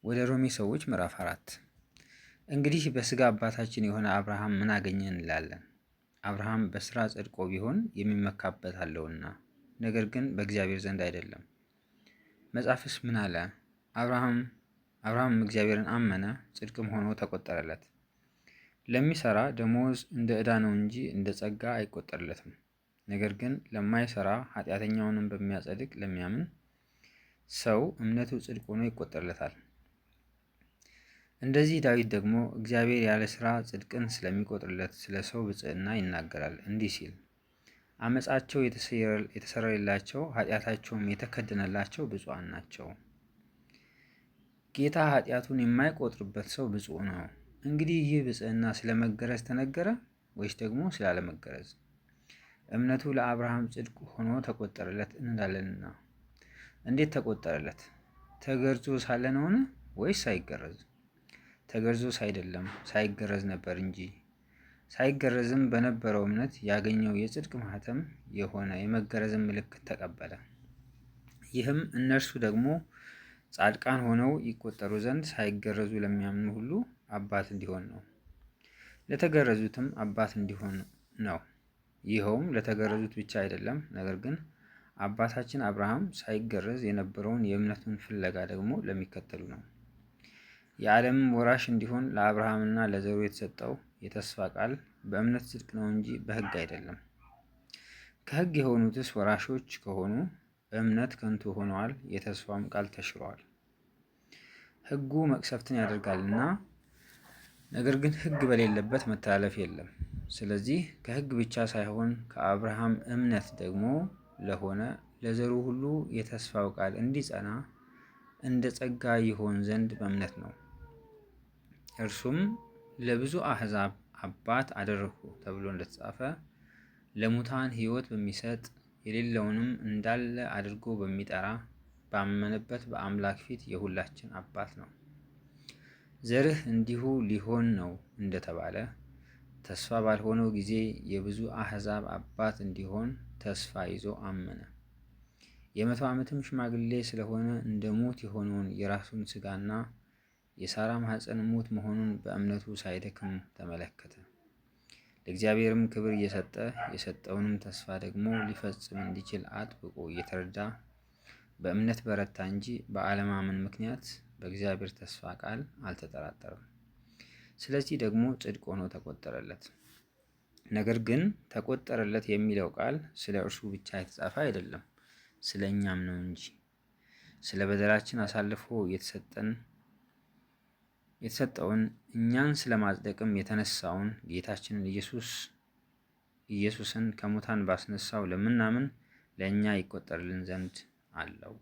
ወደ ሮሜ ሰዎች ምዕራፍ 4 እንግዲህ በሥጋ አባታችን የሆነ አብርሃም ምን አገኘ እንላለን? አብርሃም በሥራ ጸድቆ ቢሆን የሚመካበት አለውና፣ ነገር ግን በእግዚአብሔር ዘንድ አይደለም። መጽሐፍስ ምን አለ? አብርሃም እግዚአብሔርን አመነ፣ ጽድቅም ሆኖ ተቆጠረለት። ለሚሰራ ደሞዝ እንደ ዕዳ ነው እንጂ እንደ ጸጋ አይቆጠርለትም። ነገር ግን ለማይሰራ ኃጢአተኛውንም በሚያጸድቅ ለሚያምን ሰው እምነቱ ጽድቅ ሆኖ ይቆጠርለታል። እንደዚህ ዳዊት ደግሞ እግዚአብሔር ያለ ሥራ ጽድቅን ስለሚቆጥርለት ስለ ሰው ብፅዕና ይናገራል እንዲህ ሲል፣ አመፃቸው የተሰረየላቸው ኃጢአታቸውም የተከደነላቸው ብፁዓን ናቸው። ጌታ ኃጢአቱን የማይቆጥርበት ሰው ብፁዕ ነው። እንግዲህ ይህ ብፅዕና ስለ መገረዝ ተነገረ ወይስ ደግሞ ስላለመገረዝ? እምነቱ ለአብርሃም ጽድቅ ሆኖ ተቆጠረለት እንላለንና። እንዴት ተቆጠረለት? ተገርዞ ሳለ ነውን? ወይስ ሳይገረዝ? ተገርዞስ አይደለም፣ ሳይገረዝ ነበር እንጂ። ሳይገረዝም በነበረው እምነት ያገኘው የጽድቅ ማኅተም የሆነ የመገረዝን ምልክት ተቀበለ። ይህም እነርሱ ደግሞ ጻድቃን ሆነው ይቆጠሩ ዘንድ ሳይገረዙ ለሚያምኑ ሁሉ አባት እንዲሆን ነው። ለተገረዙትም አባት እንዲሆን ነው። ይኸውም ለተገረዙት ብቻ አይደለም፣ ነገር ግን አባታችን አብርሃም ሳይገረዝ የነበረውን የእምነቱን ፍለጋ ደግሞ ለሚከተሉ ነው። የዓለምም ወራሽ እንዲሆን ለአብርሃምና ለዘሩ የተሰጠው የተስፋ ቃል በእምነት ጽድቅ ነው እንጂ በሕግ አይደለም። ከሕግ የሆኑትስ ወራሾች ከሆኑ እምነት ከንቱ ሆነዋል፣ የተስፋውም ቃል ተሽሯል። ሕጉ መቅሰፍትን ያደርጋልና፣ ነገር ግን ሕግ በሌለበት መተላለፍ የለም። ስለዚህ ከሕግ ብቻ ሳይሆን ከአብርሃም እምነት ደግሞ ለሆነ ለዘሩ ሁሉ የተስፋው ቃል እንዲጸና እንደ ጸጋ ይሆን ዘንድ በእምነት ነው። እርሱም ለብዙ አሕዛብ አባት አደረግሁ ተብሎ እንደተጻፈ ለሙታን ሕይወት በሚሰጥ የሌለውንም እንዳለ አድርጎ በሚጠራ ባመነበት በአምላክ ፊት የሁላችን አባት ነው። ዘርህ እንዲሁ ሊሆን ነው እንደተባለ ተስፋ ባልሆነው ጊዜ የብዙ አሕዛብ አባት እንዲሆን ተስፋ ይዞ አመነ። የ100 ዓመትም ሽማግሌ ስለሆነ እንደ ሙት የሆነውን የራሱን ሥጋና የሳራ ማኅፀን ሙት መሆኑን በእምነቱ ሳይደክም ተመለከተ። ለእግዚአብሔርም ክብር እየሰጠ የሰጠውንም ተስፋ ደግሞ ሊፈጽም እንዲችል አጥብቆ እየተረዳ በእምነት በረታ እንጂ በአለማመን ምክንያት በእግዚአብሔር ተስፋ ቃል አልተጠራጠረም። ስለዚህ ደግሞ ጽድቅ ሆኖ ተቆጠረለት። ነገር ግን ተቆጠረለት የሚለው ቃል ስለ እርሱ ብቻ የተጻፈ አይደለም፣ ስለ እኛም ነው እንጂ። ስለ በደላችን አሳልፎ የተሰጠውን እኛን ስለ ማጽደቅም የተነሳውን ጌታችንን ኢየሱስን ከሙታን ባስነሳው ለምናምን ለእኛ ይቆጠርልን ዘንድ አለው።